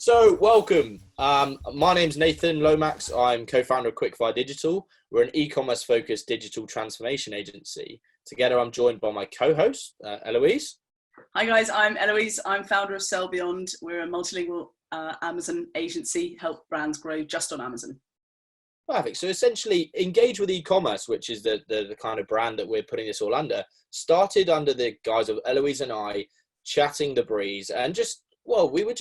So, welcome. My name's Nathan Lomax. I'm co-founder of Quickfire Digital. We're an e-commerce focused digital transformation agency. Together, I'm joined by my co-host, Heloise. Hi guys, I'm Heloise. I'm founder of Sell Beyond. We're a multilingual Amazon agency, help brands grow just on Amazon. Perfect. So essentially, Engage with E-commerce, which is the kind of brand that we're putting this all under, started under the guise of Heloise and I chatting the breeze, and we were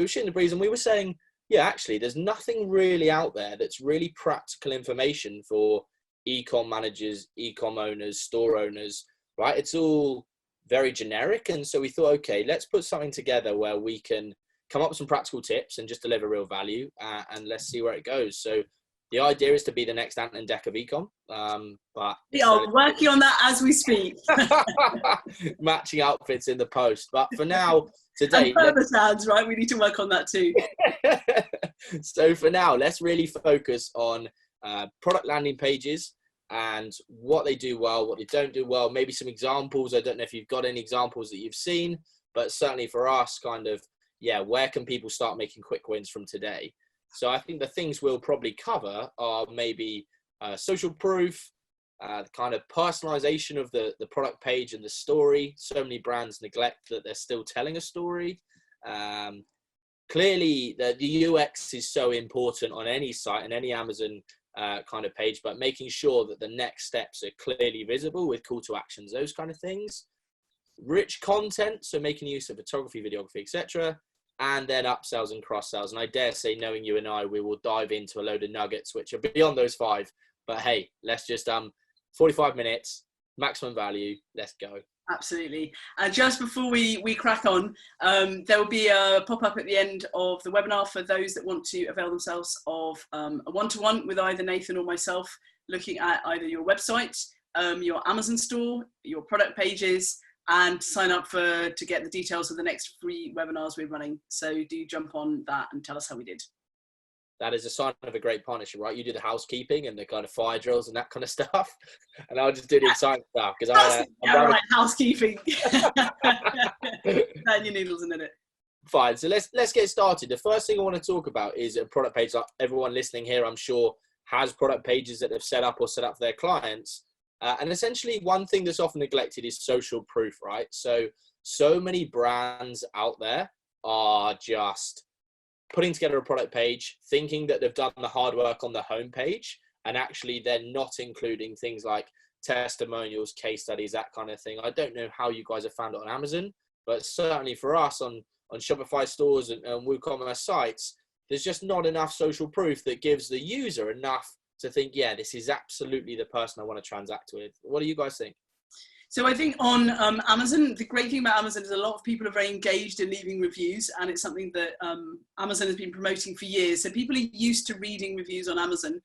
shooting the breeze, and we were saying, yeah, actually, there's nothing really out there that's really practical information for e-com managers, e-com owners, store owners, right? It's all very generic, and so we thought, okay, let's put something together where we can come up with some practical tips and just deliver real value, and let's see where it goes. So the idea is to be the next Ant and Dec of ecom, but we are working on that as we speak. Matching outfits in the post. But for now, today, and further sounds, right? We need to work on that too. So for now, let's really focus on product landing pages and what they do well, what they don't do well. Maybe some examples. I don't know if you've got any examples that you've seen, but certainly for us, where can people start making quick wins from today? So I think the things we'll probably cover are maybe social proof, kind of personalization of the product page and the story. So many brands neglect that they're still telling a story. Clearly, the UX is so important on any site and any Amazon kind of page, but making sure that the next steps are clearly visible with call to actions, those kind of things. Rich content, so making use of photography, videography, etc. And then upsells and cross sells. And I dare say, knowing you and I, we will dive into a load of nuggets which are beyond those five. But hey, let's just 45 minutes, maximum value. Let's go. Absolutely. And just before we crack on, there will be a pop-up at the end of the webinar for those that want to avail themselves of a one-to-one with either Nathan or myself, looking at either your website, your Amazon store, your product pages, and sign up to get the details of the next free webinars we're running. So do jump on that and tell us how we did. That is a sign of a great partnership, right? You do the housekeeping and the kind of fire drills and that kind of stuff, and I'll just do the exciting stuff because right, housekeeping. And your needles in it. Fine. So let's get started. The first thing I want to talk about is a product page. Like everyone listening here, I'm sure, has product pages that they've set up or set up for their clients. And essentially, one thing that's often neglected is social proof, right? So many brands out there are just putting together a product page, thinking that they've done the hard work on the homepage, and actually they're not including things like testimonials, case studies, that kind of thing. I don't know how you guys have found it on Amazon, but certainly for us on Shopify stores and WooCommerce sites, there's just not enough social proof that gives the user enough to think, yeah, this is absolutely the person I want to transact with. What do you guys think? So I think on Amazon, the great thing about Amazon is a lot of people are very engaged in leaving reviews, and it's something that Amazon has been promoting for years. So people are used to reading reviews on Amazon,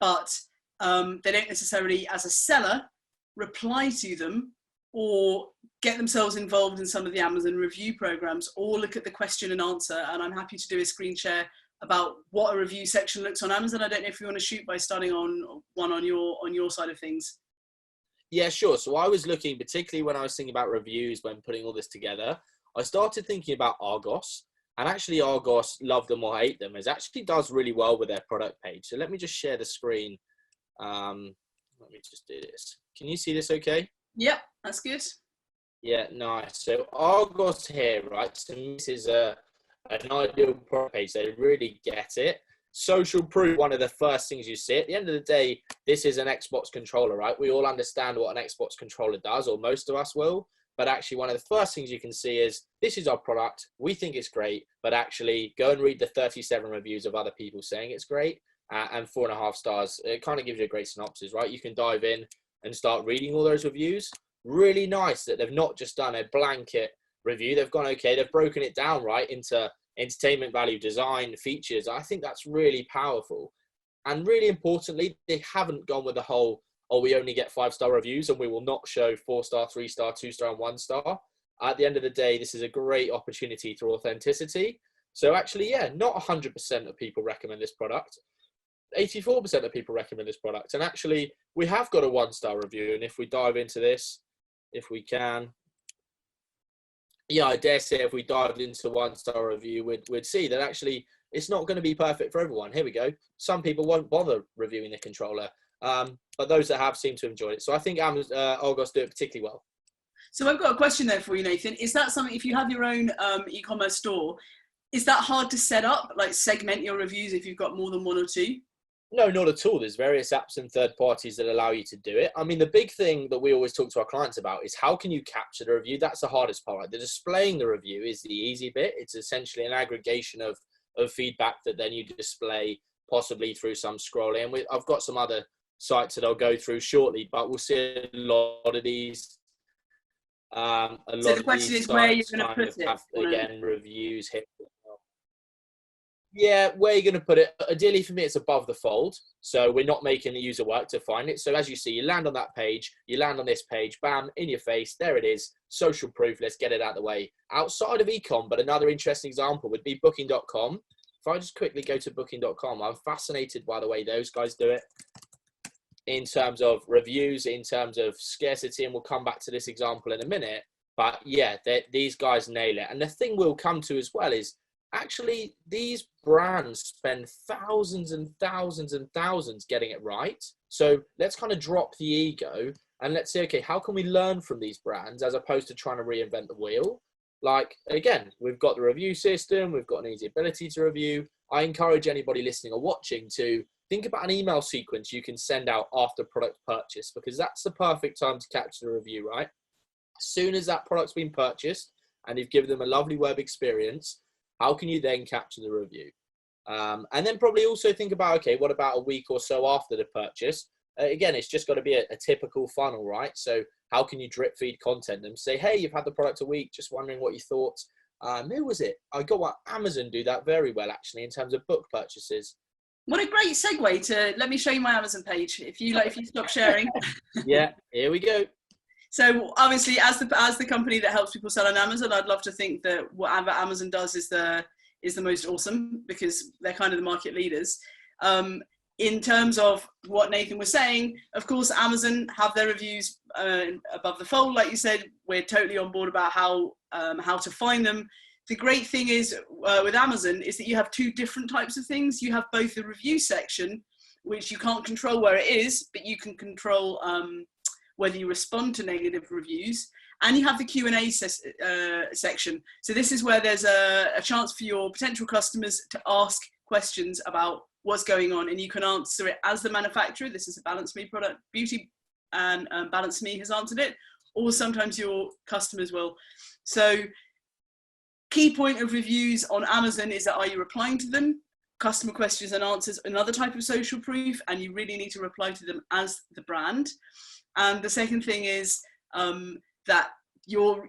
but they don't necessarily, as a seller, reply to them or get themselves involved in some of the Amazon review programs or look at the question and answer. And I'm happy to do a screen share about what a review section looks on Amazon. I don't know if you want to shoot by starting on one on your side of things. Yeah, sure. So I was looking, particularly when I was thinking about reviews, when putting all this together, I started thinking about Argos, and actually Argos, love them or hate them, it actually does really well with their product page. So let me just share the screen. Let me just do this. Can you see this okay? Yep, that's good. Yeah, nice. So Argos here, right? So this is an ideal product page. They really get it. Social proof, one of the first things you see. At the end of the day, this is an Xbox controller, right? We all understand what an Xbox controller does, or most of us will. But actually, one of the first things you can see is, this is our product. We think it's great, but actually go and read the 37 reviews of other people saying it's great, and 4.5 stars. It kind of gives you a great synopsis, right? You can dive in and start reading all those reviews. Really nice that they've not just done a blanket review. They've gone, okay, they've broken it down, right, into entertainment value, design, features. I think that's really powerful. And really importantly, they haven't gone with the whole, oh, we only get 5-star reviews and we will not show 4-star, 3-star, 2-star, and 1-star. At the end of the day, this is a great opportunity through authenticity. So actually, yeah, not 100% of people recommend this product. 84% of people recommend this product. And actually, we have got a 1-star review. And if we dive into this, if we can, yeah, I dare say if we dived into 1-star review, we'd see that actually it's not going to be perfect for everyone. Here we go. Some people won't bother reviewing the controller, but those that have seem to enjoy it. So I think Argos do it particularly well. So I've got a question there for you, Nathan. Is that something, if you have your own e-commerce store, is that hard to set up, like segment your reviews if you've got more than one or two? No, not at all. There's various apps and third parties that allow you to do it. I mean, the big thing that we always talk to our clients about is how can you capture the review? That's the hardest part. Right? The displaying the review is the easy bit. It's essentially an aggregation of feedback that then you display possibly through some scrolling. And I've got some other sites that I'll go through shortly, but we'll see a lot of these. So the question is where you're going to put it. Again, reviews hit. Yeah, where you're going to put it. Ideally for me, it's above the fold. So we're not making the user work to find it. So as you see, you land on that page, you land on this page, bam, in your face. There it is. Social proof. Let's get it out of the way. Outside of ecom, but another interesting example would be booking.com. If I just quickly go to booking.com, I'm fascinated by the way those guys do it in terms of reviews, in terms of scarcity. And we'll come back to this example in a minute. But yeah, these guys nail it. And the thing we'll come to as well is, actually, these brands spend thousands and thousands and thousands getting it right. So let's kind of drop the ego and let's say, okay, how can we learn from these brands as opposed to trying to reinvent the wheel? Like, again, we've got the review system. We've got an easy ability to review. I encourage anybody listening or watching to think about an email sequence you can send out after product purchase, because that's the perfect time to capture the review, right? As soon as that product's been purchased and you've given them a lovely web experience, how can you then capture the review? And then probably also think about, okay, what about a week or so after the purchase? Again, it's just got to be a typical funnel, right? So how can you drip feed content and say, hey, you've had the product a week, just wondering what you thought. Who was it? I got what Amazon do that very well, actually, in terms of book purchases. What a great segue to, let me show you my Amazon page. If you stop sharing. Yeah, here we go. So obviously, as the company that helps people sell on Amazon, I'd love to think that whatever Amazon does is the most awesome, because they're kind of the market leaders. In terms of what Nathan was saying, of course, Amazon have their reviews above the fold. Like you said, we're totally on board about how to find them. The great thing is with Amazon is that you have two different types of things. You have both the review section, which you can't control where it is, but you can control whether you respond to negative reviews, and you have the Q&A section. So this is where there's a chance for your potential customers to ask questions about what's going on, and you can answer it as the manufacturer. This is a Balance Me product, Beauty, and Balance Me has answered it, or sometimes your customers will. So key point of reviews on Amazon is that, are you replying to them? Customer questions and answers, another type of social proof, and you really need to reply to them as the brand. And the second thing is that your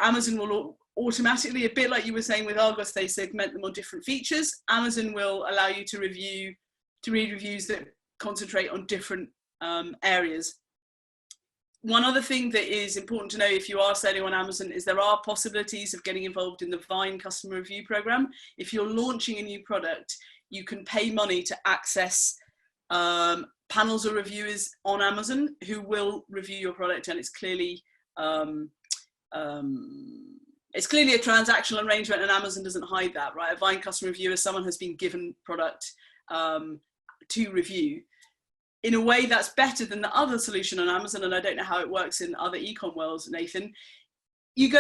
Amazon will automatically, a bit like you were saying with Argos, they segment them on different features. Amazon will allow you to read reviews that concentrate on different areas. One other thing that is important to know if you are selling on Amazon is there are possibilities of getting involved in the Vine customer review program. If you're launching a new product, you can pay money to access panels of reviewers on Amazon who will review your product, and it's clearly a transactional arrangement, and Amazon doesn't hide that, right? A Vine customer reviewer, someone has been given product to review. In a way that's better than the other solution on Amazon, and I don't know how it works in other e-com worlds, Nathan. You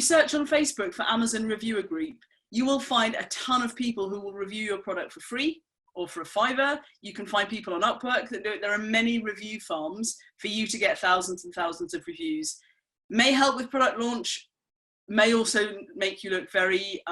search on Facebook for Amazon Reviewer Group, you will find a ton of people who will review your product for free or for a $5. You can find people on Upwork that do it. There are many review farms for you to get thousands and thousands of reviews. May help with product launch, may also make you look very,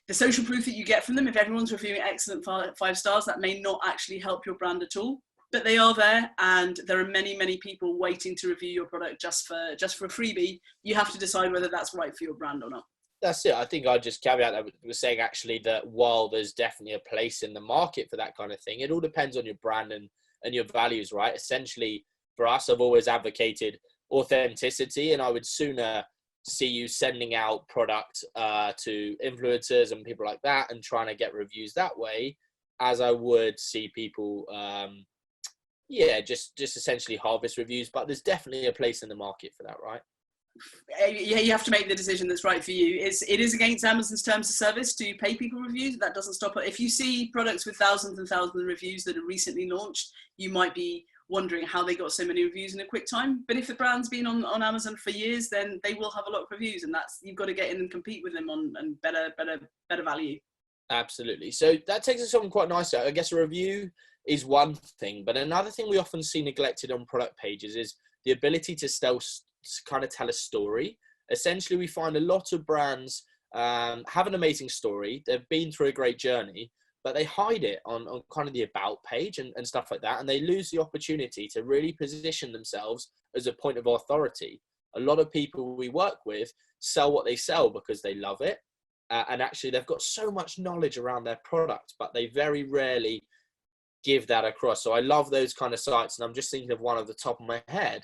the social proof that you get from them, if everyone's reviewing excellent 5 stars, that may not actually help your brand at all, but they are there, and there are many, many people waiting to review your product just for a freebie. You have to decide whether that's right for your brand or not. That's it. I think I'd just caveat that with saying actually that while there's definitely a place in the market for that kind of thing, it all depends on your brand and your values, right? Essentially, for us, I've always advocated authenticity, and I would sooner see you sending out product to influencers and people like that and trying to get reviews that way, as I would see people just essentially harvest reviews. But there's definitely a place in the market for that, right? yeah, you have to make the decision that's right for you. It is against Amazon's terms of service to pay people reviews. That doesn't stop it. If you see products with thousands and thousands of reviews that are recently launched, you might be wondering how they got so many reviews in a quick time. But if the brand's been on Amazon for years, then they will have a lot of reviews, and you've got to get in and compete with them on better value. Absolutely. So that takes us on quite nicely. I guess a review is one thing, but another thing we often see neglected on product pages is the ability to kind of tell a story. Essentially, we find a lot of brands have an amazing story. They've been through a great journey, but they hide it on kind of the about page and stuff like that. And they lose the opportunity to really position themselves as a point of authority. A lot of people we work with sell what they sell because they love it. And actually, they've got so much knowledge around their product, but they very rarely give that across. So I love those kind of sites. And I'm just thinking of one off the top of my head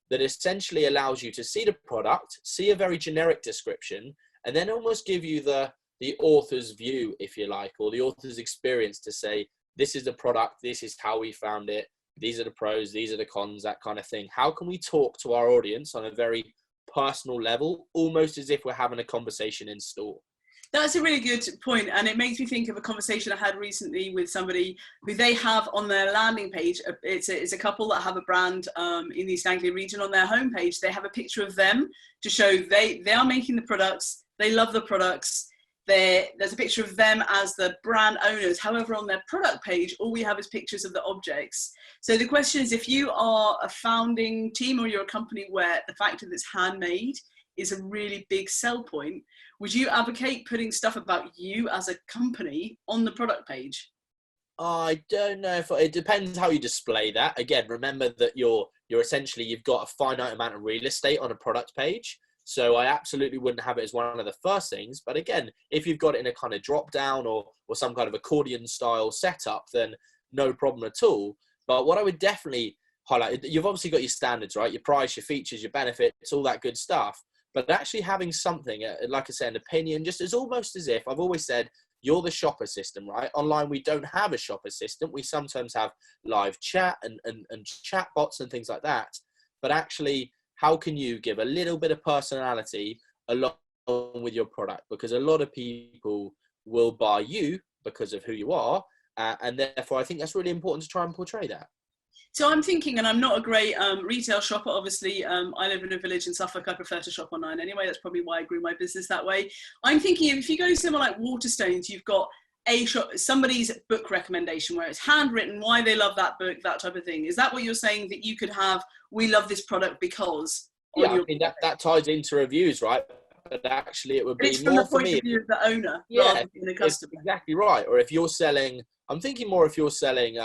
that essentially allows you to see the product, see a very generic description, and then almost give you the author's view, if you like, or the author's experience to say, this is the product, this is how we found it, these are the pros, these are the cons, that kind of thing. How can we talk to our audience on a very personal level, almost as if we're having a conversation in store? That's a really good point, and it makes me think of a conversation I had recently with somebody who they have on their landing page. It's a couple that have a brand in the East Anglia region. On their homepage, they have a picture of them to show they are making the products, they love the products. There's a picture of them as the brand owners. However, on their product page, all we have is pictures of the objects. So the question is, if you are a founding team or you're a company where the fact that it's handmade is a really big sell point, would you advocate putting stuff about you as a company on the product page? I don't know if it depends how you display that. Again, remember that you're essentially, you've got a finite amount of real estate on a product page. So I absolutely wouldn't have it as one of the first things. But again, if you've got it in a kind of drop down or some kind of accordion style setup, then no problem at all. But what I would definitely highlight, you've obviously got your standards, right? Your price, your features, your benefits, all that good stuff. But actually having something, like I said, an opinion, just as almost as if, I've always said, you're the shopper system, right? Online, we don't have a shopper system. We sometimes have live chat and chat bots and things like that. But actually, how can you give a little bit of personality along with your product? Because a lot of people will buy you because of who you are. And therefore, I think that's really important to try and portray that. So I'm thinking, and I'm not a great retail shopper, obviously. I live in a village in Suffolk. I prefer to shop online anyway. That's probably why I grew my business that way. I'm thinking if you go somewhere like Waterstones, you've got somebody's book recommendation where it's handwritten, why they love that book, that type of thing. Is that what you're saying, that you could have, we love this product because? Yeah, I mean, that ties into reviews, right? But actually it would be more for me. It's from the point of view of the owner, rather than the customer. Exactly right. Or if you're selling, I'm thinking more if you're selling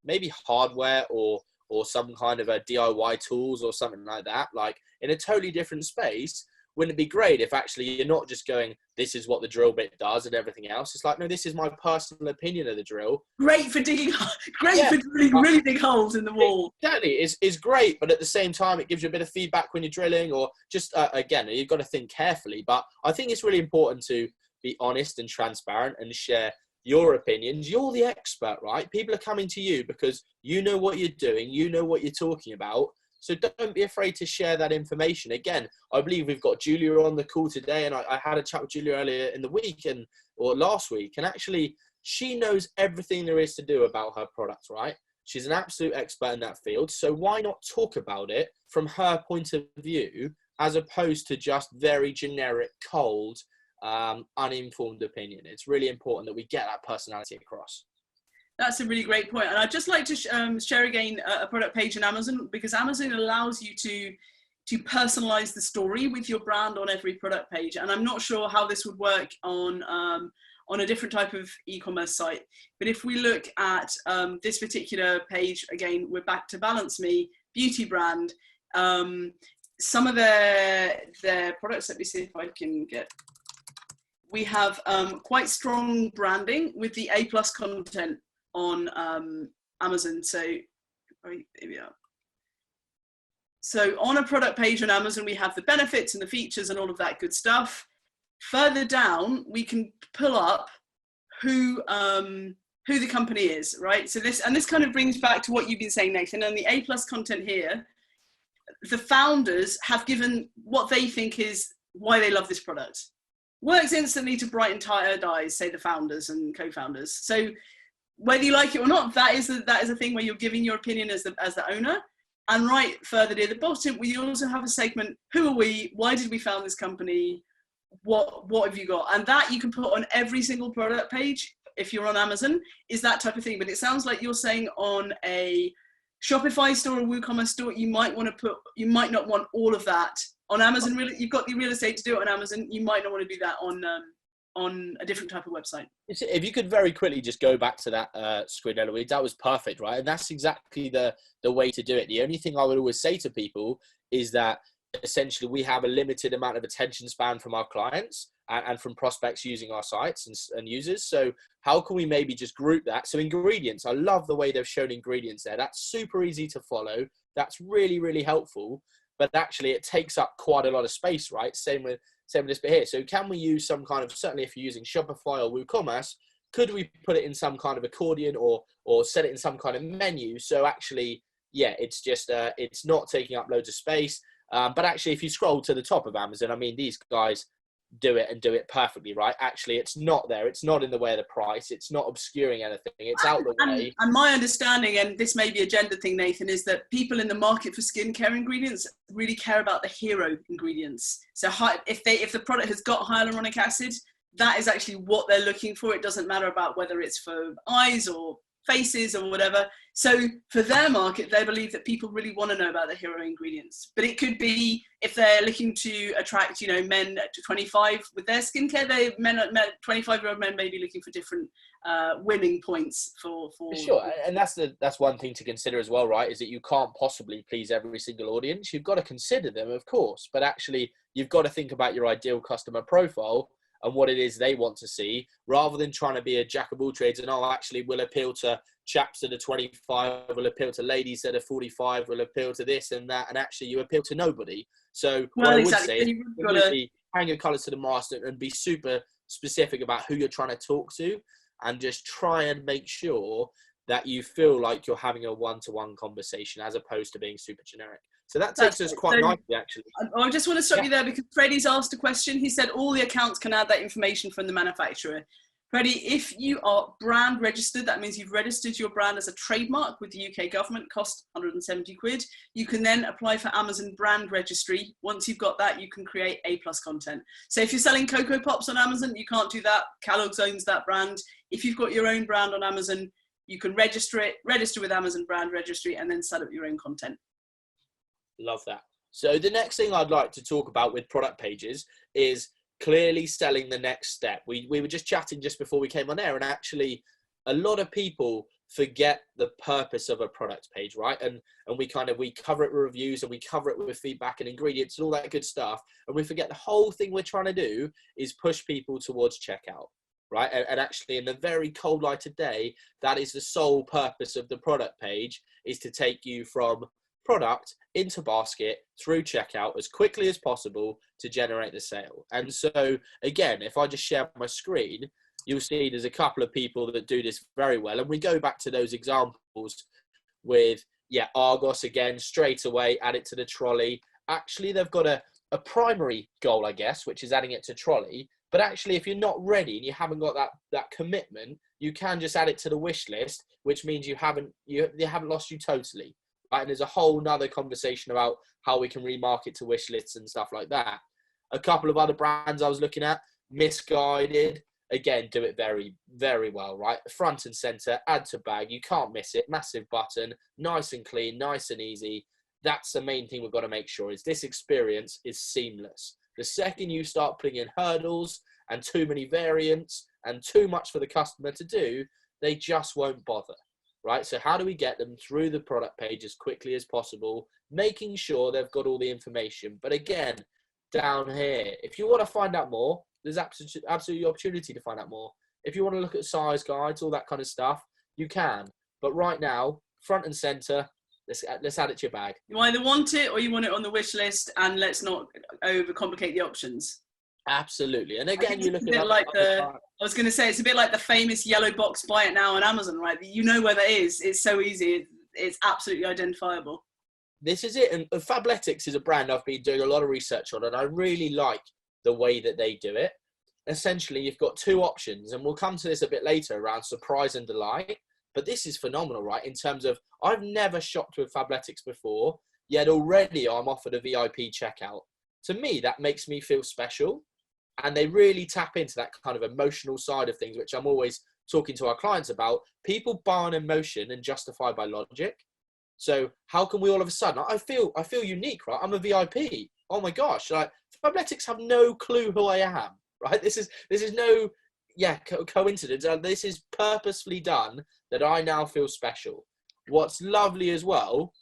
maybe hardware or some kind of a DIY tools or something like that, like in a totally different space. Wouldn't it be great if actually you're not just going, this is what the drill bit does and everything else. It's like, no, this is my personal opinion of the drill. Great for digging, for drilling really big holes in the wall. Exactly, it's great, but at the same time, it gives you a bit of feedback when you're drilling, or just, again, you've got to think carefully. But I think it's really important to be honest and transparent and share your opinions. You're the expert, right? People are coming to you because you know what you're doing, you know what you're talking about. So don't be afraid to share that information. Again, I believe we've got Julia on the call today, and I had a chat with Julia earlier in the week or last week, and actually she knows everything there is to do about her product, right? She's an absolute expert in that field. So why not talk about it from her point of view, as opposed to just very generic, cold, uninformed opinion? It's really important that we get that personality across. That's a really great point. And I'd just like to share again a product page on Amazon, because Amazon allows you to personalize the story with your brand on every product page. And I'm not sure how this would work on a different type of e-commerce site. But if we look at this particular page, again, we're back to Balance Me, beauty brand. Some of their products, let me see if I can get, we have quite strong branding with the A+ content on Amazon. So here we are. So on a product page on Amazon, we have the benefits and the features and all of that good stuff. Further down, we can pull up who the company is, right? So this kind of brings back to what you've been saying, Nathan. On the A+ content here, the founders have given what they think is why they love this product. Works instantly to brighten tired eyes, say the founders and co-founders. So whether you like it or not, that is a thing where you're giving your opinion as the owner. And right further near the bottom, we also have a segment, who are we? Why did we found this company? What have you got? And that you can put on every single product page if you're on Amazon, is that type of thing. But it sounds like you're saying on a Shopify store or WooCommerce store, you might not want all of that. On Amazon, really, you've got the real estate to do it on Amazon. You might not want to do that on a different type of website. If you could very quickly just go back to that screen, Heloise, that was perfect, right? And that's exactly the way to do it. The only thing I would always say to people is that essentially we have a limited amount of attention span from our clients and from prospects using our sites and users. So how can we maybe just group that? So ingredients, I love the way they've shown ingredients there. That's super easy to follow. That's really, really helpful. But actually it takes up quite a lot of space, right? Same with this bit here. So can we use some kind of, certainly if you're using Shopify or WooCommerce, could we put it in some kind of accordion or set it in some kind of menu? So actually, yeah, it's just, it's not taking up loads of space. But actually, if you scroll to the top of Amazon, I mean, these guys do it perfectly, right? Actually, it's not there. It's not in the way of the price. It's not obscuring anything. It's out the way. And my understanding, and this may be a gender thing, Nathan, is that people in the market for skincare ingredients really care about the hero ingredients. So if the product has got hyaluronic acid, that is actually what they're looking for. It doesn't matter about whether it's for eyes or faces or whatever. So for their market, they believe that people really want to know about the hero ingredients. But it could be if they're looking to attract, men to 25 with their skincare, 25-year-old men may be looking for different winning points for sure. And that's one thing to consider as well, right? Is that you can't possibly please every single audience. You've got to consider them, of course, but actually you've got to think about your ideal customer profile and what it is they want to see, rather than trying to be a jack of all trades and, actually we'll appeal to chaps that are 25, will appeal to ladies that are 45, will appeal to this and that, and actually you appeal to nobody. So what I would say is really hang your colours to the mast and be super specific about who you're trying to talk to, and just try and make sure that you feel like you're having a one-to-one conversation as opposed to being super generic. So that takes us quite nicely, actually. I just want to stop you there because Freddie's asked a question. He said all the accounts can add that information from the manufacturer. Freddie, if you are brand registered, that means you've registered your brand as a trademark with the UK government, cost 170 quid. You can then apply for Amazon brand registry. Once you've got that, you can create A+ content. So if you're selling Cocoa Pops on Amazon, you can't do that. Kellogg's owns that brand. If you've got your own brand on Amazon, you can register with Amazon brand registry, and then set up your own content. Love that. So the next thing I'd like to talk about with product pages is clearly selling the next step. We were just chatting just before we came on air, and actually a lot of people forget the purpose of a product page, right? And we cover it with reviews and we cover it with feedback and ingredients and all that good stuff. And we forget the whole thing we're trying to do is push people towards checkout, right? And actually in the very cold light of day, that is the sole purpose of the product page, is to take you from product into basket through checkout as quickly as possible to generate the sale. And so again, if I just share my screen, you'll see there's a couple of people that do this very well. And we go back to those examples with, Argos again, straight away, add it to the trolley. Actually, they've got a primary goal, I guess, which is adding it to trolley. But actually, if you're not ready and you haven't got that commitment, you can just add it to the wish list, which means they haven't lost you totally. Right? And there's a whole nother conversation about how we can remarket to wish lists and stuff like that. A couple of other brands I was looking at, Misguided, again, do it very, very well, right? Front and center, add to bag, you can't miss it, massive button, nice and clean, nice and easy. That's the main thing we've got to make sure, is this experience is seamless. The second you start putting in hurdles and too many variants and too much for the customer to do, they just won't bother. Right, so how do we get them through the product page as quickly as possible, making sure they've got all the information? But again, down here, if you want to find out more, there's absolutely opportunity to find out more. If you want to look at size guides, all that kind of stuff, you can. But right now, front and center, let's add it to your bag. You either want it or you want it on the wish list, and let's not overcomplicate the options. Absolutely. And again, you look at I was going to say, it's a bit like the famous yellow box, buy it now on Amazon, right? You know where that is. It's so easy. It's absolutely identifiable. this is it. And Fabletics is a brand I've been doing a lot of research on, and I really like the way that they do it. Essentially, you've got two options, and we'll come to this a bit later around surprise and delight. But this is phenomenal, right? In terms of, I've never shopped with Fabletics before, yet already I'm offered a VIP checkout. To me, that makes me feel special. And they really tap into that kind of emotional side of things, which I'm always talking to our clients about. People buy on emotion and justify by logic. So how can we all of a sudden, I feel unique, right? I'm a VIP. Oh my gosh, like Fabletics have no clue who I am, right? This is no, coincidence. This is purposefully done that I now feel special. What's lovely as well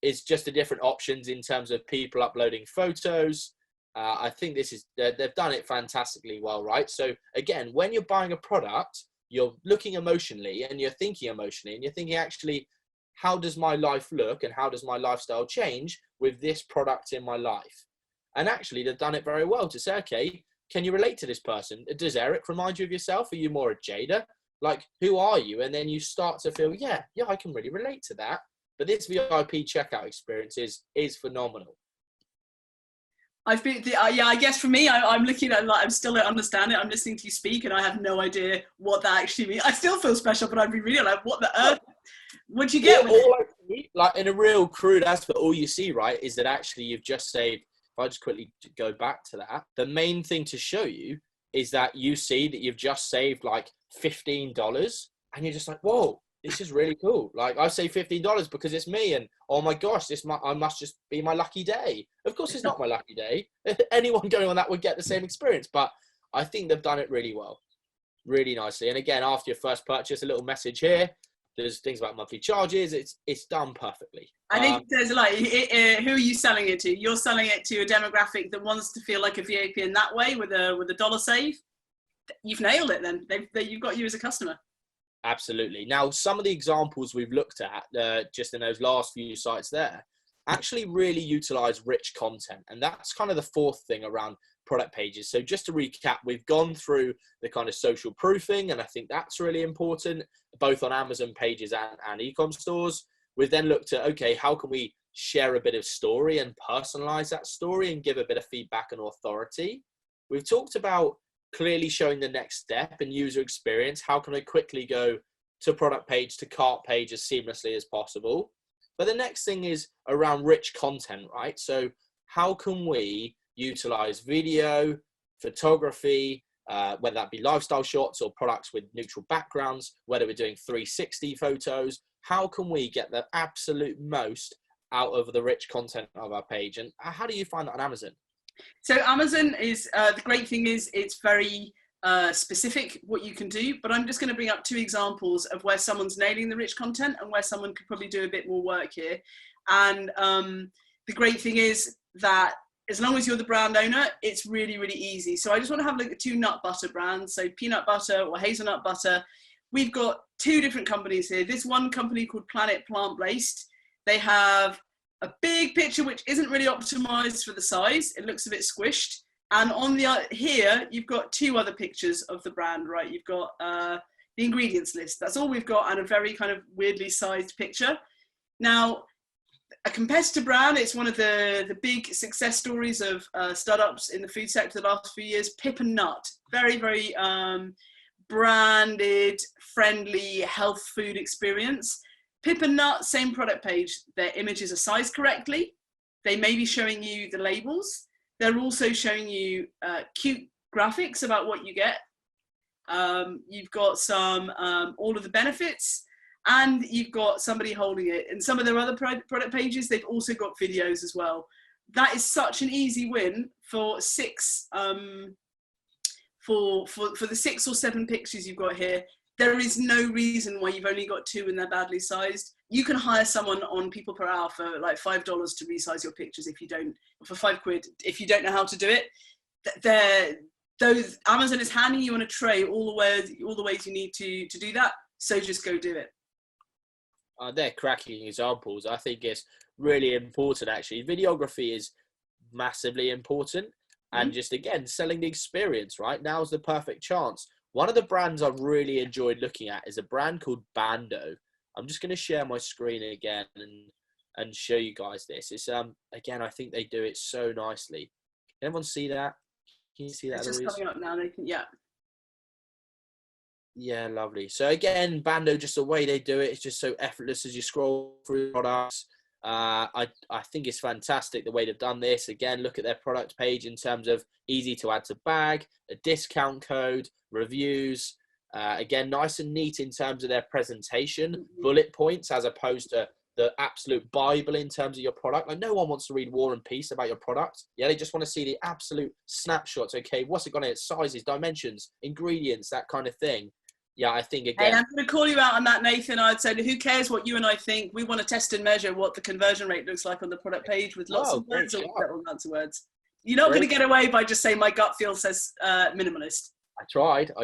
is just the different options in terms of people uploading photos. I think they've done it fantastically well, right? So again, when you're buying a product, you're looking emotionally and you're thinking emotionally and you're thinking, actually, how does my life look and how does my lifestyle change with this product in my life? And actually, they've done it very well to say, okay, can you relate to this person? Does Eric remind you of yourself? Are you more a Jada? Like, who are you? And then you start to feel, yeah, I can really relate to that. But this VIP checkout experience is phenomenal. I've been, I guess for me, I'm looking at, like, I'm still don't understand it. I'm listening to you speak and I have no idea what that actually means. I still feel special, but I'd be really like, what the earth? What'd you get with it? I see, like in a real crude aspect, all you see, right, is that actually you've just saved, if I just quickly go back to that, the main thing to show you is that you see that you've just saved like $15 and you're just like, whoa, this is really cool. Like, I say $15 because it's me, and oh my gosh, I must just be my lucky day. Of course, it's not my lucky day. Anyone going on that would get the same experience, but I think they've done it really well, really nicely. And again, after your first purchase, a little message here. There's things about monthly charges. It's done perfectly. I think there's like, who are you selling it to? You're selling it to a demographic that wants to feel like a VIP in that way with a dollar save. You've nailed it. Then you've got you as a customer. Absolutely. Now, some of the examples we've looked at just in those last few sites there actually really utilize rich content. And that's kind of the fourth thing around product pages. So just to recap, we've gone through the kind of social proofing, and I think that's really important, both on Amazon pages and e-com stores. We've then looked at, okay, how can we share a bit of story and personalize that story and give a bit of feedback and authority? We've talked about clearly showing the next step and user experience. How can I quickly go to product page to cart page as seamlessly as possible? But the next thing is around rich content, right? So how can we utilize video, photography, whether that be lifestyle shots or products with neutral backgrounds, whether we're doing 360 photos, how can we get the absolute most out of the rich content of our page? And how do you find that on Amazon? So Amazon is, the great thing is it's very specific what you can do, but I'm just going to bring up two examples of where someone's nailing the rich content and where someone could probably do a bit more work here. And the great thing is that as long as you're the brand owner, it's really, really easy. So I just want to have a look at two nut butter brands. So peanut butter or hazelnut butter. We've got two different companies here. This one company called Planet Plant Based. They have a big picture which isn't really optimized for the size. It looks a bit squished. And on the here, you've got two other pictures of the brand, right? You've got the ingredients list. That's all we've got, and a very kind of weirdly sized picture. Now, a competitor brand, it's one of the big success stories of startups in the food sector the last few years, Pip and Nut. Very, very branded, friendly, health food experience. Pip and Nut, same product page. Their images are sized correctly. They may be showing you the labels. They're also showing you cute graphics about what you get. You've got some, all of the benefits, and you've got somebody holding it. And some of their other product pages, they've also got videos as well. That is such an easy win for six, for the 6 or 7 pictures you've got here. There is no reason why you've only got 2 and they're badly sized. You can hire someone on People Per Hour for like $5 to resize your pictures if you don't, for £5 if you don't know how to do it. Those Amazon is handing you on a tray all the ways you need to do that. So just go do it. They're cracking examples. I think it's really important, actually. Videography is massively important. And just, again, selling the experience, right? Now's the perfect chance. One of the brands I've really enjoyed looking at is a brand called Bando. I'm just going to share my screen again and and show you guys this. It's again, I think they do it so nicely. Can everyone see that? Can you see that? It's just Heloise? coming up now. They can, yeah. Yeah, lovely. So again, Bando, just the way they do it, it's just so effortless as you scroll through products. I think it's fantastic the way they've done this. Again, look at their product page in terms of easy to add to bag, a discount code, reviews. Again, nice and neat in terms of their presentation, bullet points as opposed to the absolute Bible in terms of your product. Like, no one wants to read War and Peace about your product. Yeah, they just want to see the absolute snapshots. Okay, what's it got in it? Sizes, dimensions, ingredients, that kind of thing. Yeah, I think again. Hey, I'm going to call you out on that, Nathan. I'd say, who cares what you and I think? We want to test and measure what the conversion rate looks like on the product page with lots of words or little amounts of words. You're not going to get away by just saying my gut feel says minimalist. I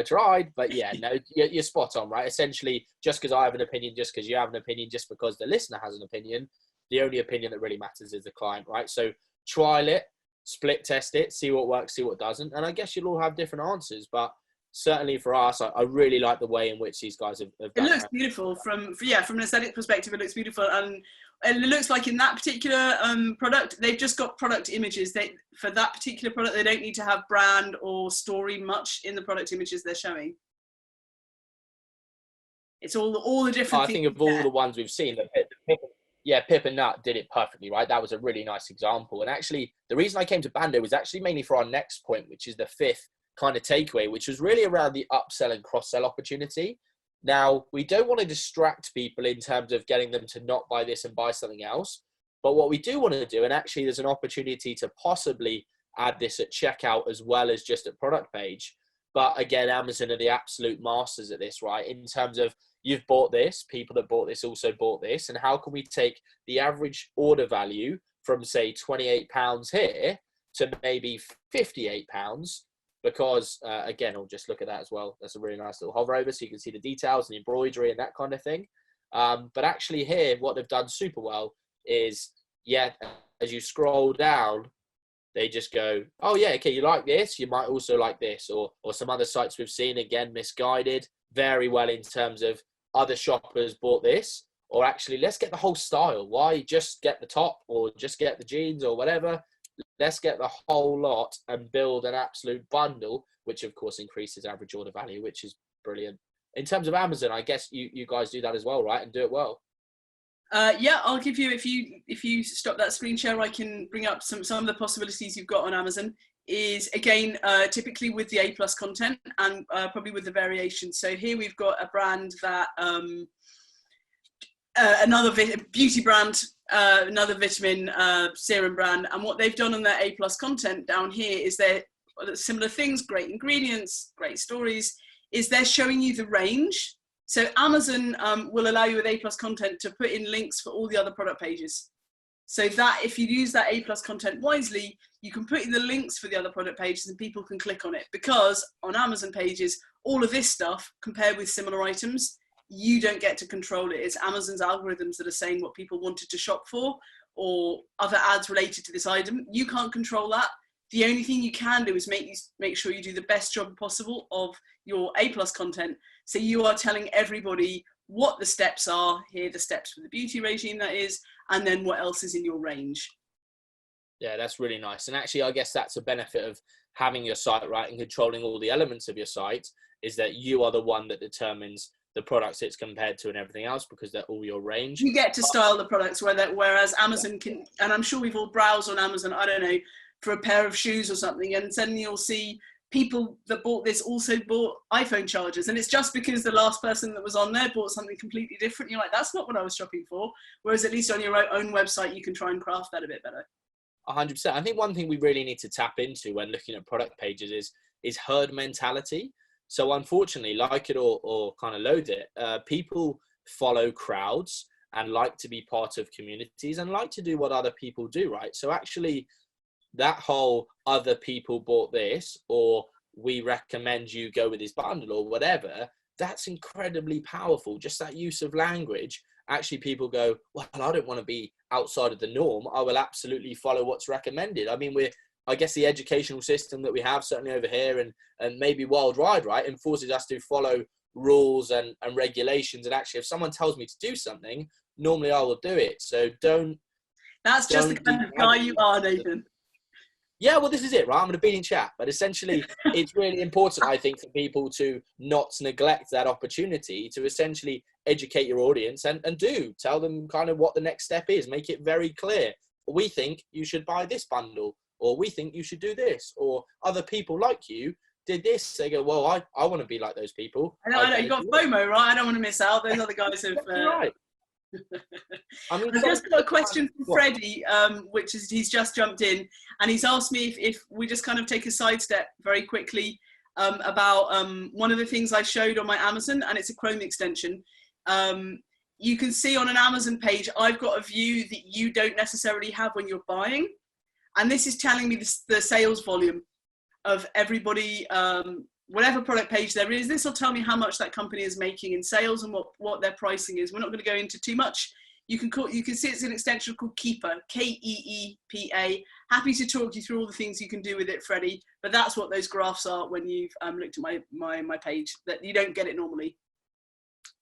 tried, but yeah, no, you're spot on, right? Essentially, just because I have an opinion, just because you have an opinion, just because the listener has an opinion, the only opinion that really matters is the client, right? So trial it, split test it, see what works, see what doesn't, and I guess you'll all have different answers, but certainly for us, I really like the way in which these guys have done it. It looks beautiful from an aesthetic perspective. It looks beautiful, and it looks like in that particular product, they've just got product images. For that particular product, they don't need to have brand or story much in the product images they're showing. It's all the different. I think of all the ones we've seen, Pip and Nut did it perfectly, right? That was a really nice example. And actually, the reason I came to Bando was actually mainly for our next point, which is the fifth kind of takeaway, which was really around the upsell and cross-sell opportunity. Now, we don't want to distract people in terms of getting them to not buy this and buy something else. But what we do want to do, and actually there's an opportunity to possibly add this at checkout as well as just at product page. But again, Amazon are the absolute masters at this, right? In terms of you've bought this, people that bought this also bought this. And how can we take the average order value from, say, £28 here to maybe £58? Because, again, I'll just look at that as well. That's a really nice little hover over so you can see the details and the embroidery and that kind of thing. But actually here, what they've done super well is, yeah, as you scroll down, they just go, oh, yeah, okay, you like this, you might also like this. Or some other sites we've seen, again, misguided, very well in terms of other shoppers bought this. Or actually, let's get the whole style. Why just get the top or just get the jeans or whatever? Let's get the whole lot and build an absolute bundle, which of course increases average order value, which is brilliant. In terms of Amazon, I guess you guys do that as well, right? And do it well. Yeah, I'll give you, if you stop that screen share, I can bring up some of the possibilities you've got on Amazon. Is again, typically with the A+ content and probably with the variations. So here we've got a brand that, another beauty brand, another vitamin serum brand, and what they've done on their A+ content down here is they're similar things, great ingredients, great stories, is they're showing you the range. So Amazon will allow you with A+ content to put in links for all the other product pages. So that if you use that A+ content wisely, you can put in the links for the other product pages and people can click on it, because on Amazon pages, all of this stuff compared with similar items, you don't get to control it. It's Amazon's algorithms that are saying what people wanted to shop for or other ads related to this item. You can't control that. The only thing you can do is make sure you do the best job possible of your A+ content. So you are telling everybody what the steps are. Here, the steps for the beauty regime, that is, and then what else is in your range. Yeah, that's really nice. And actually, I guess that's a benefit of having your site right and controlling all the elements of your site, is that you are the one that determines the products it's compared to and everything else, because they're all your range. You get to style the products, whereas Amazon can, and I'm sure we've all browsed on Amazon, I don't know, for a pair of shoes or something, and suddenly you'll see people that bought this also bought iPhone chargers, and it's just because the last person that was on there bought something completely different. You're like, that's not what I was shopping for. Whereas at least on your own website, you can try and craft that a bit better. 100%. I think one thing we really need to tap into when looking at product pages is herd mentality. So unfortunately, like it or kind of loathe it, people follow crowds and like to be part of communities and like to do what other people do, right? So actually, that whole other people bought this, or we recommend you go with this bundle or whatever, that's incredibly powerful. Just that use of language. Actually, people go, well, I don't want to be outside of the norm. I will absolutely follow what's recommended. I mean, I guess the educational system that we have, certainly over here and maybe worldwide, right, enforces us to follow rules and regulations. And actually, if someone tells me to do something, normally I will do it. So don't. That's just the kind of guy you are, Nathan. Yeah, well, this is it, right? I'm an obedient chap. But essentially, it's really important, I think, for people to not neglect that opportunity to essentially educate your audience and do tell them kind of what the next step is. Make it very clear. We think you should buy this bundle, or we think you should do this, or other people like you did this. They go, well, I want to be like those people. I know. You got FOMO, right? I don't want to miss out. Those other guys have... right. I mean, I've just got a question from Freddie, which is he's just jumped in, and he's asked me if we just kind of take a sidestep very quickly about one of the things I showed on my Amazon, and it's a Chrome extension. You can see on an Amazon page, I've got a view that you don't necessarily have when you're buying, and this is telling me the sales volume of everybody. Whatever product page there is, this will tell me how much that company is making in sales and what their pricing is. We're not going to go into too much. You can see it's an extension called Keepa, Keepa. Happy to talk you through all the things you can do with it, Freddie. But that's what those graphs are when you've looked at my page. That you don't get it normally.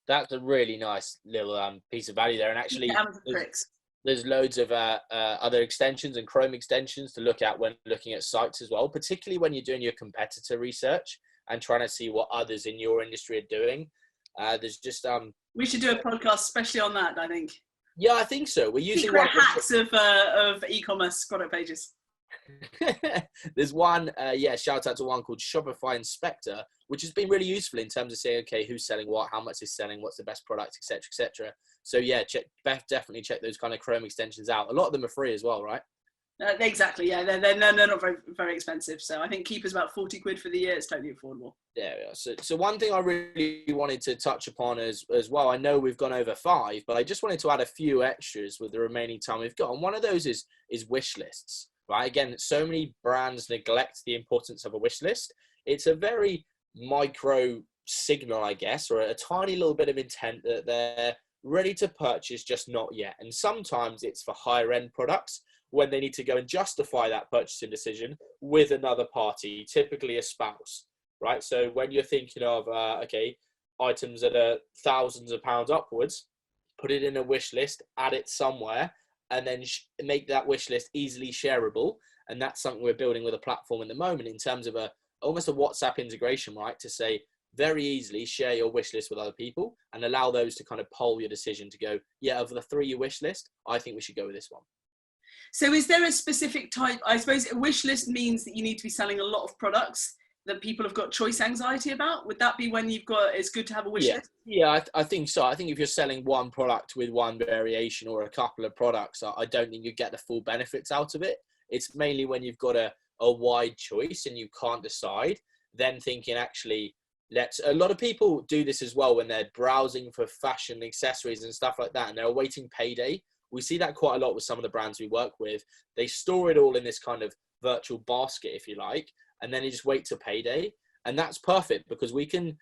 That's a really nice little piece of value there. And actually, there's loads of other extensions and Chrome extensions to look at when looking at sites as well, particularly when you're doing your competitor research and trying to see what others in your industry are doing. There's just we should do a podcast especially on that, I think. Yeah, I think so. We're using secret hacks of e-commerce product pages. There's one, shout out to one called Shopify Inspector, which has been really useful in terms of saying, okay, who's selling what, how much is selling, what's the best product, etc., etc. So yeah, definitely check those kind of Chrome extensions out. A lot of them are free as well, right? Exactly, yeah. They're not very, very expensive. So I think Keepa's about 40 quid for the year. It's totally affordable. Yeah. So one thing I really wanted to touch upon as well, I know we've gone over 5, but I just wanted to add a few extras with the remaining time we've got. And one of those is wish lists, right? Again, so many brands neglect the importance of a wish list. It's a very micro signal, I guess, or a tiny little bit of intent that they're ready to purchase, just not yet. And sometimes it's for higher end products when they need to go and justify that purchasing decision with another party, typically a spouse, right? So when you're thinking of, items that are thousands of pounds upwards, put it in a wish list, add it somewhere, and then make that wish list easily shareable. And that's something we're building with a platform at the moment in terms of almost a WhatsApp integration, right? To say very easily share your wish list with other people and allow those to kind of poll your decision to go, yeah, of the 3 you wish list, I think we should go with this one. So is there a specific type? I suppose a wish list means that you need to be selling a lot of products that people have got choice anxiety about. Would that be when it's good to have a wish list? Yeah, I think so. I think if you're selling one product with one variation or a couple of products, I don't think you get the full benefits out of it. It's mainly when you've got a wide choice and you can't decide, then thinking actually, a lot of people do this as well when they're browsing for fashion accessories and stuff like that, and they're awaiting payday. We see that quite a lot with some of the brands we work with. They store it all in this kind of virtual basket, if you like, and then you just wait till payday. And that's perfect because we can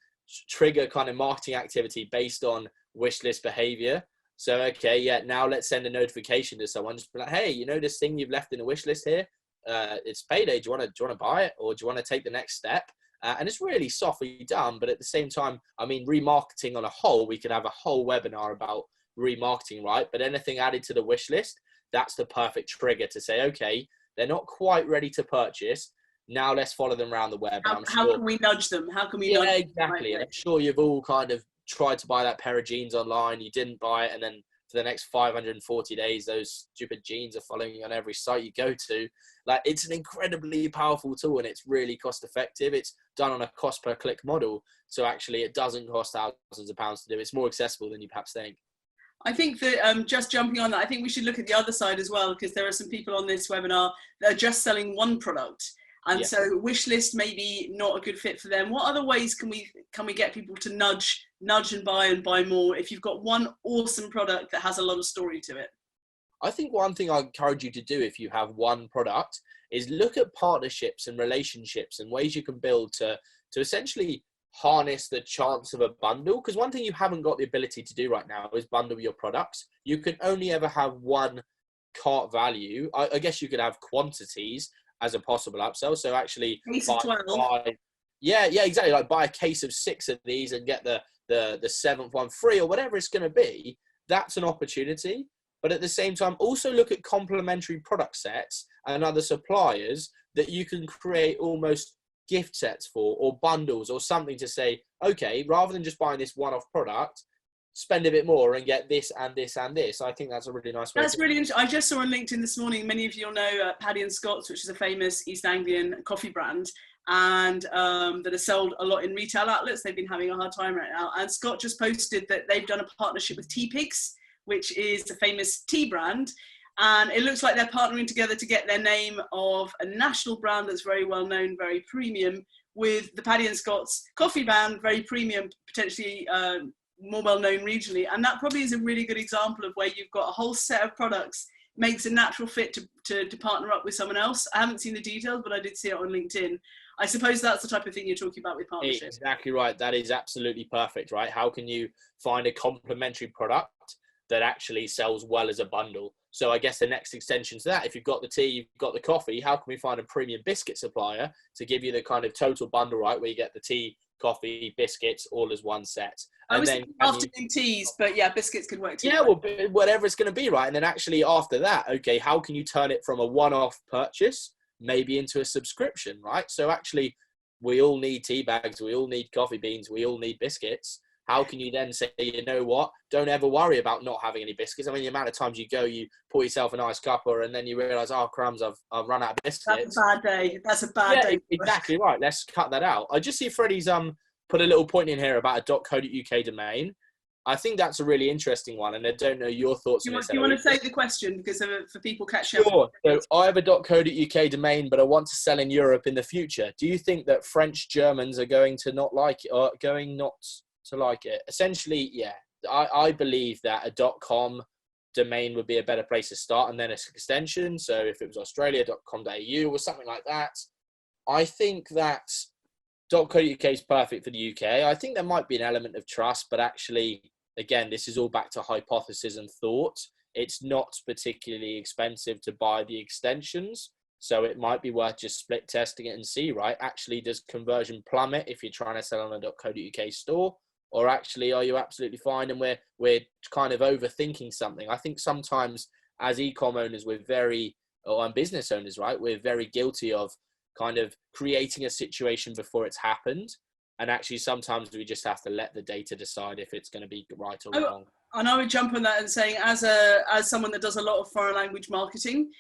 trigger kind of marketing activity based on wish list behavior. So, okay, yeah, now let's send a notification to someone. Just be like, hey, you know this thing you've left in a wish list here? It's payday. Do you want to buy it, or do you want to take the next step? And it's really softly done, but at the same time, I mean, remarketing on a whole, we could have a whole webinar about remarketing, right? But anything added to the wish list, that's the perfect trigger to say, okay, they're not quite ready to purchase. Now let's follow them around the web. How can we nudge them? How can we nudge them? Exactly. And I'm sure you've all kind of tried to buy that pair of jeans online. You didn't buy it. And then for the next 540 days, those stupid jeans are following you on every site you go to. Like, it's an incredibly powerful tool and it's really cost effective. It's done on a cost per click model. So actually it doesn't cost thousands of pounds to do. It's more accessible than you perhaps think. I think that just jumping on that, I think we should look at the other side as well, because there are some people on this webinar that are just selling one product. And so wish list may be not a good fit for them. What other ways can we get people to nudge and buy more if you've got one awesome product that has a lot of story to it? I think one thing I encourage you to do if you have one product is look at partnerships and relationships and ways you can build to essentially harness the chance of a bundle. Because one thing you haven't got the ability to do right now is bundle your products. You can only ever have one cart value. I guess you could have quantities as a possible upsell. So actually exactly. Like buy a case of 6 of these and get the 7th one free or whatever it's going to be. that's an opportunity. But at the same time, also look at complementary product sets and other suppliers that you can create almost gift sets for, or bundles or something to say, okay, rather than just buying this one-off product, spend a bit more and get this and this and this. I think that's a really nice way. That's really interesting. I just saw on LinkedIn this morning, many of you will know Paddy and Scott's, which is a famous East Anglian coffee brand, and that are sold a lot in retail outlets. They've been having a hard time right now. And Scott just posted that they've done a partnership with Tea Pigs, which is a famous tea brand. And it looks like they're partnering together to get their name of a national brand that's very well known, very premium, with the Paddy and Scott's coffee brand, very premium, potentially more well known regionally. And that probably is a really good example of where you've got a whole set of products, makes a natural fit to partner up with someone else. I haven't seen the details, but I did see it on LinkedIn. I suppose that's the type of thing you're talking about with partnerships. Exactly right. That is absolutely perfect, right? How can you find a complementary product that actually sells well as a bundle? So I guess the next extension to that, if you've got the tea, you've got the coffee, how can we find a premium biscuit supplier to give you the kind of total bundle, right? Where you get the tea, coffee, biscuits, all as one set. I was thinking afternoon teas, but yeah, biscuits could work too. Yeah, well, whatever it's going to be, right? And then actually after that, okay, how can you turn it from a one-off purchase maybe into a subscription, right? So actually, we all need tea bags, we all need coffee beans, we all need biscuits. How can you then say, you know what, don't ever worry about not having any biscuits? I mean, the amount of times you go, you pour yourself a nice cuppa and then you realise, oh, crumbs, I've run out of biscuits. That's a bad day. That's a bad day. Exactly right. Let's cut that out. I just see Freddie's put a little point in here about a .co.uk domain. I think that's a really interesting one, and I don't know your thoughts on this. Do you want to say the question, because for people catching up? Sure. So I have a .co.uk domain, but I want to sell in Europe in the future. Do you think that French Germans are going to not like it, or going not to like it? Essentially, yeah. I believe that a .com domain would be a better place to start, and then an extension. So if it was australia.com.au or something like that, I think that .co.uk is perfect for the UK. I think there might be an element of trust, but actually, again, this is all back to hypothesis and thought. It's not particularly expensive to buy the extensions, so it might be worth just split testing it and see, right? Actually, does conversion plummet if you're trying to sell on a .co.uk store, or actually are you absolutely fine and we're kind of overthinking something? I think sometimes as e-com owners, and business owners, right, we're very guilty of kind of creating a situation before it's happened. And actually, sometimes we just have to let the data decide if it's going to be right or wrong. And I would jump on that and saying, as someone that does a lot of foreign language marketing,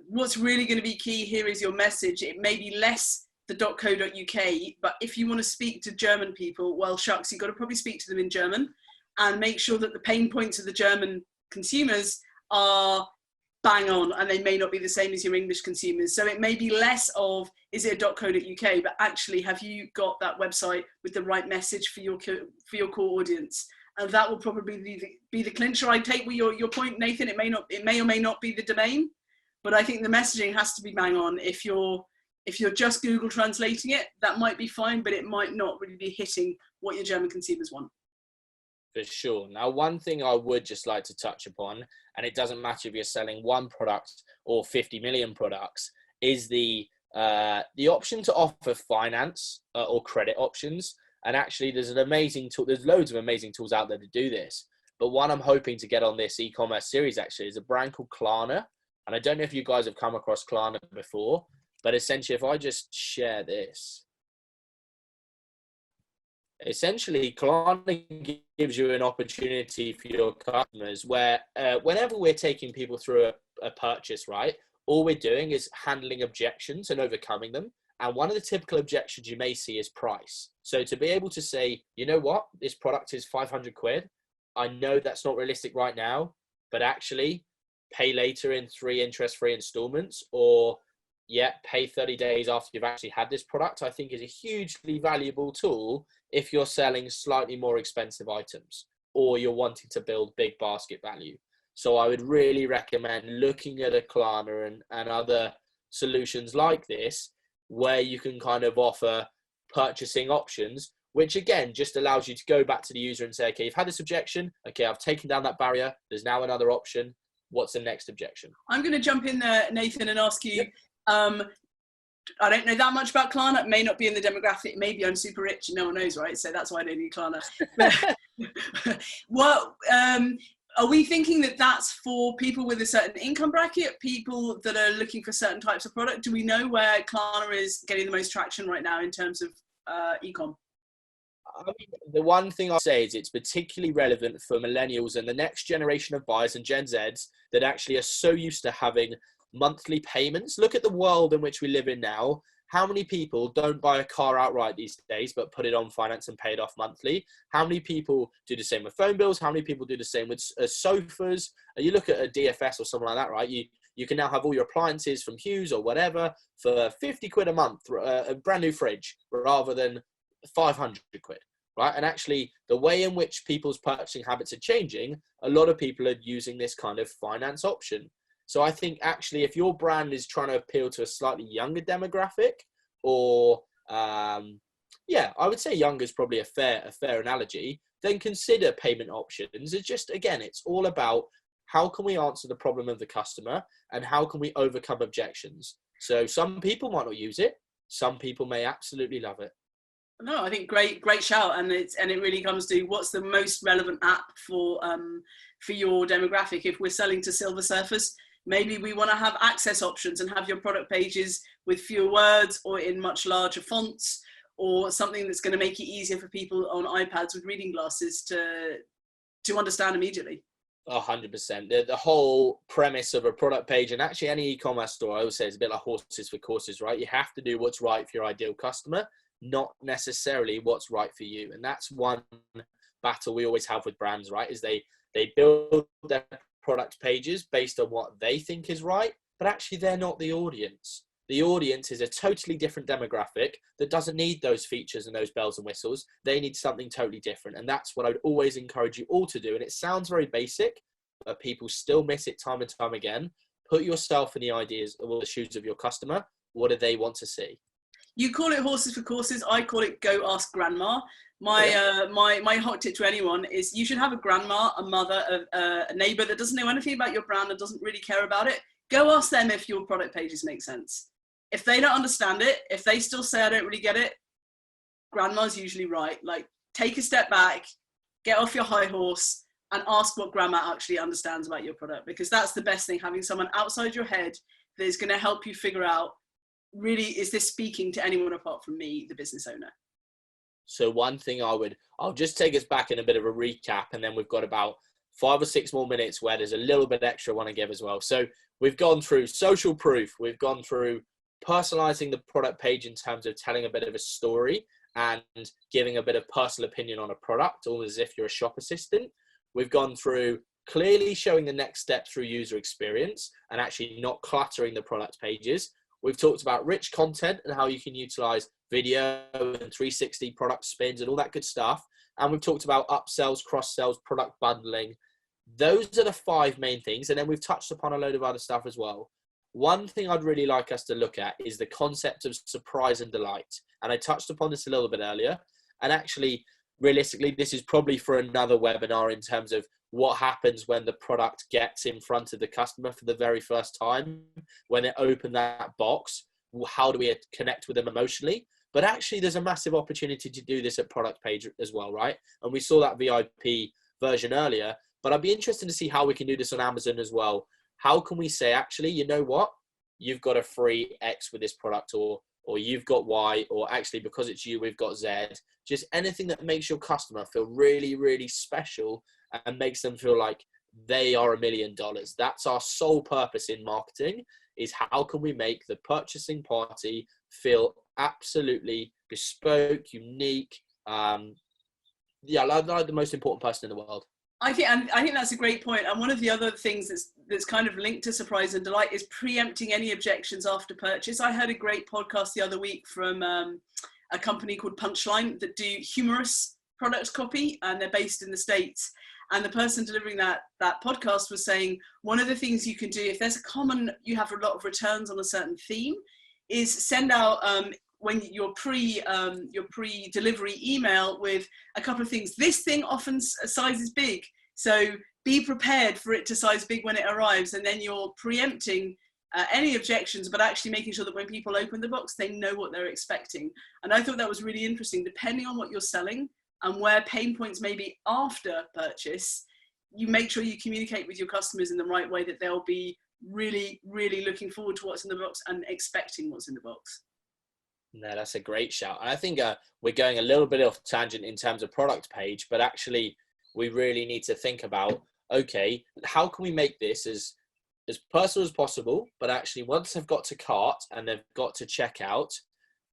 what's really going to be key here is your message. It may be less the .co.uk, but if you want to speak to German people, well, shucks, you've got to probably speak to them in German and make sure that the pain points of the German consumers are bang on, and they may not be the same as your English consumers. So it may be less of, is it a .co.uk, but actually, have you got that website with the right message for your core audience? And that will probably be the clincher. I take your point, Nathan. It may or may not be the domain, but I think the messaging has to be bang on. If you're just Google translating it, that might be fine, but it might not really be hitting what your German consumers want. For sure. Now, one thing I would just like to touch upon, and it doesn't matter if you're selling one product or 50 million products, is the option to offer finance or credit options. And actually, there's loads of amazing tools out there to do this. But one I'm hoping to get on this e-commerce series actually is a brand called Klarna. And I don't know if you guys have come across Klarna before, but essentially, if I just share this, essentially, Klarna gives you an opportunity for your customers where whenever we're taking people through a purchase, right, all we're doing is handling objections and overcoming them. And one of the typical objections you may see is price. So to be able to say, you know what, this product is 500 quid. I know that's not realistic right now, but actually pay later in 3 interest-free installments, or pay 30 days after you've actually had this product, I think is a hugely valuable tool if you're selling slightly more expensive items or you're wanting to build big basket value. So I would really recommend looking at a Klarna and other solutions like this, where you can kind of offer purchasing options, which again, just allows you to go back to the user and say, okay, you've had this objection. Okay, I've taken down that barrier. There's now another option. What's the next objection? I'm going to jump in there, Nathan, and ask you, I don't know that much about Klarna. It may not be in the demographic. Maybe I'm super rich and no one knows, right? So that's why I don't need Klarna. But, Are we thinking that that's for people with a certain income bracket, people that are looking for certain types of product? Do we know where Klarna is getting the most traction right now in terms of e-com? I mean, the one thing I'll say is it's particularly relevant for millennials and the next generation of buyers and Gen Zs that actually are so used to having monthly payments. Look at the world in which we live in now. How many people don't buy a car outright these days, but put it on finance and pay it off monthly? How many people do the same with phone bills? How many people do the same with sofas? You look at a DFS or something like that, right? You can now have all your appliances from Hughes or whatever for 50 quid a month, a brand new fridge, rather than 500 quid, right? And actually, the way in which people's purchasing habits are changing, a lot of people are using this kind of finance option. So I think actually, if your brand is trying to appeal to a slightly younger demographic, or I would say younger is probably a fair analogy, then consider payment options. It's just, again, it's all about how can we answer the problem of the customer and how can we overcome objections. So some people might not use it. Some people may absolutely love it. No, I think great shout, and it really comes to what's the most relevant app for your demographic. If we're selling to silver surfers, maybe we want to have access options and have your product pages with fewer words or in much larger fonts, or something that's going to make it easier for people on iPads with reading glasses to understand immediately. 100%. The whole premise of a product page, and actually any e-commerce store, I always say, it's a bit like horses for courses, right? You have to do what's right for your ideal customer, not necessarily what's right for you. And that's one battle we always have with brands, right? Is they build their product pages based on what they think is right, but actually they're not the audience. The audience is a totally different demographic that doesn't need those features and those bells and whistles. They need something totally different. And that's what I would always encourage you all to do. And it sounds very basic, but people still miss it time and time again. Put yourself in the shoes of your customer. What do they want to see? You call it horses for courses. I call it go ask grandma. My hot tip to anyone is you should have a grandma, a mother, a neighbor that doesn't know anything about your brand and doesn't really care about it. Go ask them if your product pages make sense. If they don't understand it, if they still say, I don't really get it, grandma's usually right. Like, take a step back, get off your high horse and ask what grandma actually understands about your product, because that's the best thing, having someone outside your head that is going to help you figure out, really, is this speaking to anyone apart from me, the business owner? So one thing I'll just take us back in a bit of a recap, and then we've got about 5 or 6 more minutes where there's a little bit extra I want to give as well. So we've gone through social proof. We've gone through personalizing the product page in terms of telling a bit of a story and giving a bit of personal opinion on a product, almost as if you're a shop assistant. We've gone through clearly showing the next step through user experience and actually not cluttering the product pages. We've talked about rich content and how you can utilize video and 360 product spins and all that good stuff. And we've talked about upsells, cross-sells, product bundling. Those are the 5 main things. And then we've touched upon a load of other stuff as well. One thing I'd really like us to look at is the concept of surprise and delight. And I touched upon this a little bit earlier. And actually, realistically, this is probably for another webinar in terms of what happens when the product gets in front of the customer for the very first time, when they open that box. How do we connect with them emotionally? But actually, there's a massive opportunity to do this at product page as well, right? And we saw that VIP version earlier, but I'd be interested to see how we can do this on Amazon as well. How can we say, actually, you know what? You've got a free X with this product, or you've got Y, or actually, because it's you, we've got Z. Just anything that makes your customer feel really, really special and makes them feel like they are $1 million. That's our sole purpose in marketing, is how can we make the purchasing party feel absolutely bespoke, unique, like the most important person in the world. I think that's a great point. And one of the other things that's kind of linked to surprise and delight is preempting any objections after purchase. I heard a great podcast the other week from a company called Punchline that do humorous product copy, and they're based in the States. And the person delivering that podcast was saying, one of the things you can do, if there's you have a lot of returns on a certain theme, is send out when your pre-delivery email with a couple of things. This thing often sizes big, so be prepared for it to size big when it arrives, and then you're preempting any objections, but actually making sure that when people open the box, they know what they're expecting. And I thought that was really interesting. Depending on what you're selling and where pain points may be after purchase, you make sure you communicate with your customers in the right way, that they'll be really, really looking forward to what's in the box and expecting what's in the box. No, that's a great shout. And I think we're going a little bit off tangent in terms of product page, but actually we really need to think about, okay, how can we make this as personal as possible, but actually once they've got to cart and they've got to checkout,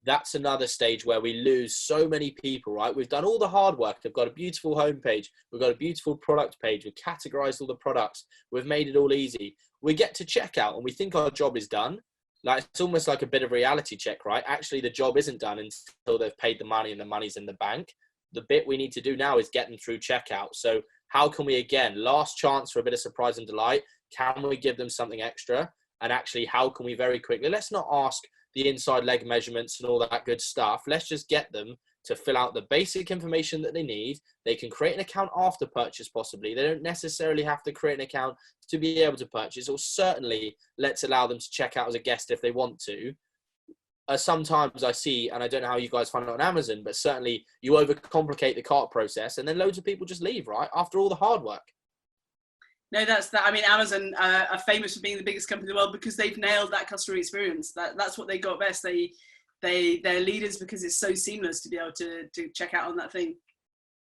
that's another stage where we lose so many people, right? We've done all the hard work. They've got a beautiful homepage. We've got a beautiful product page. We've categorized all the products. We've made it all easy. We get to checkout and we think our job is done. Like, it's almost like a bit of reality check, right? Actually, the job isn't done until they've paid the money and the money's in the bank. The bit we need to do now is get them through checkout. So how can we, again, last chance for a bit of surprise and delight? Can we give them something extra? And actually, how can we very quickly, let's not ask the inside leg measurements and all that good stuff. Let's just get them to fill out the basic information that they need. They can create an account after purchase, possibly. They don't necessarily have to create an account to be able to purchase, or certainly let's allow them to check out as a guest if they want to. Sometimes I see, and I don't know how you guys find it on Amazon, but certainly you overcomplicate the cart process and then loads of people just leave, right? After all the hard work. No, that's that. I mean, Amazon are famous for being the biggest company in the world because they've nailed that customer experience. That's what they got best. They're leaders because it's so seamless to be able to check out on that thing.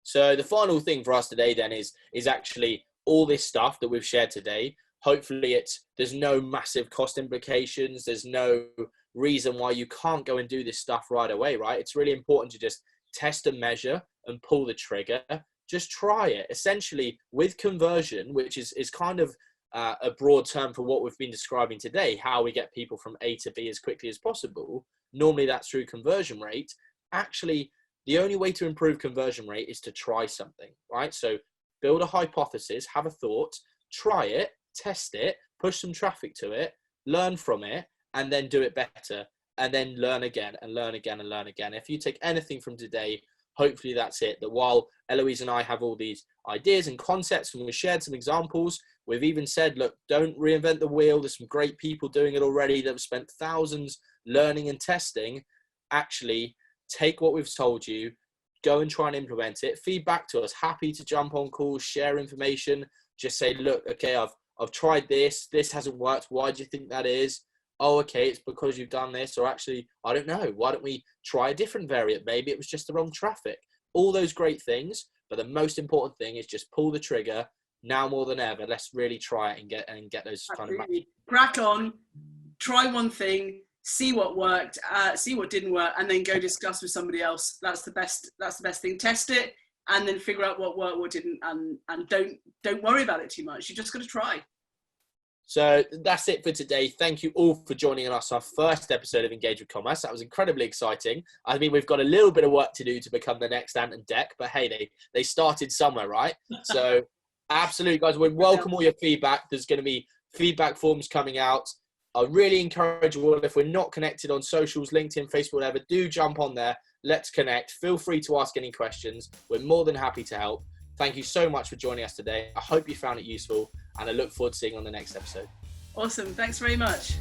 So the final thing for us today then is actually all this stuff that we've shared today. Hopefully there's no massive cost implications. There's no reason why you can't go and do this stuff right away, right? It's really important to just test and measure and pull the trigger. Just try it. Essentially, with conversion, which is kind of a broad term for what we've been describing today, how we get people from A to B as quickly as possible. Normally that's through conversion rate. Actually, the only way to improve conversion rate is to try something, right? So build a hypothesis, have a thought, try it, test it, push some traffic to it, learn from it, and then do it better. And then learn again and learn again and learn again. If you take anything from today, hopefully that's it. That while Heloise and I have all these ideas and concepts, and we've shared some examples, we've even said, look, don't reinvent the wheel. There's some great people doing it already that have spent thousands learning and testing. Actually, take what we've told you, go and try and implement it. Feedback to us. Happy to jump on calls, share information. Just say, look, okay, I've tried this. This hasn't worked. Why do you think that is? Oh, okay, it's because you've done this. Or actually, I don't know. Why don't we try a different variant? Maybe it was just the wrong traffic. All those great things. But the most important thing is just pull the trigger now more than ever. Let's really try it and get those kind of matches. Crack on, try one thing, see what worked, see what didn't work, and then go discuss with somebody else. That's the best thing. Test it and then figure out what worked, what didn't, and don't worry about it too much. You just got to try. So that's it for today. Thank you all for joining us, our first episode of Engage with Commerce. That was incredibly exciting. I mean, we've got a little bit of work to do to become the next Ant and Dec, but hey, they started somewhere, right? So absolutely, guys, we welcome all your feedback. There's going to be feedback forms coming out. I really encourage you all, if we're not connected on socials, LinkedIn, Facebook, whatever, do jump on there. Let's connect. Feel free to ask any questions. We're more than happy to help. Thank you so much for joining us today. I hope you found it useful, and I look forward to seeing you on the next episode. Awesome. Thanks very much.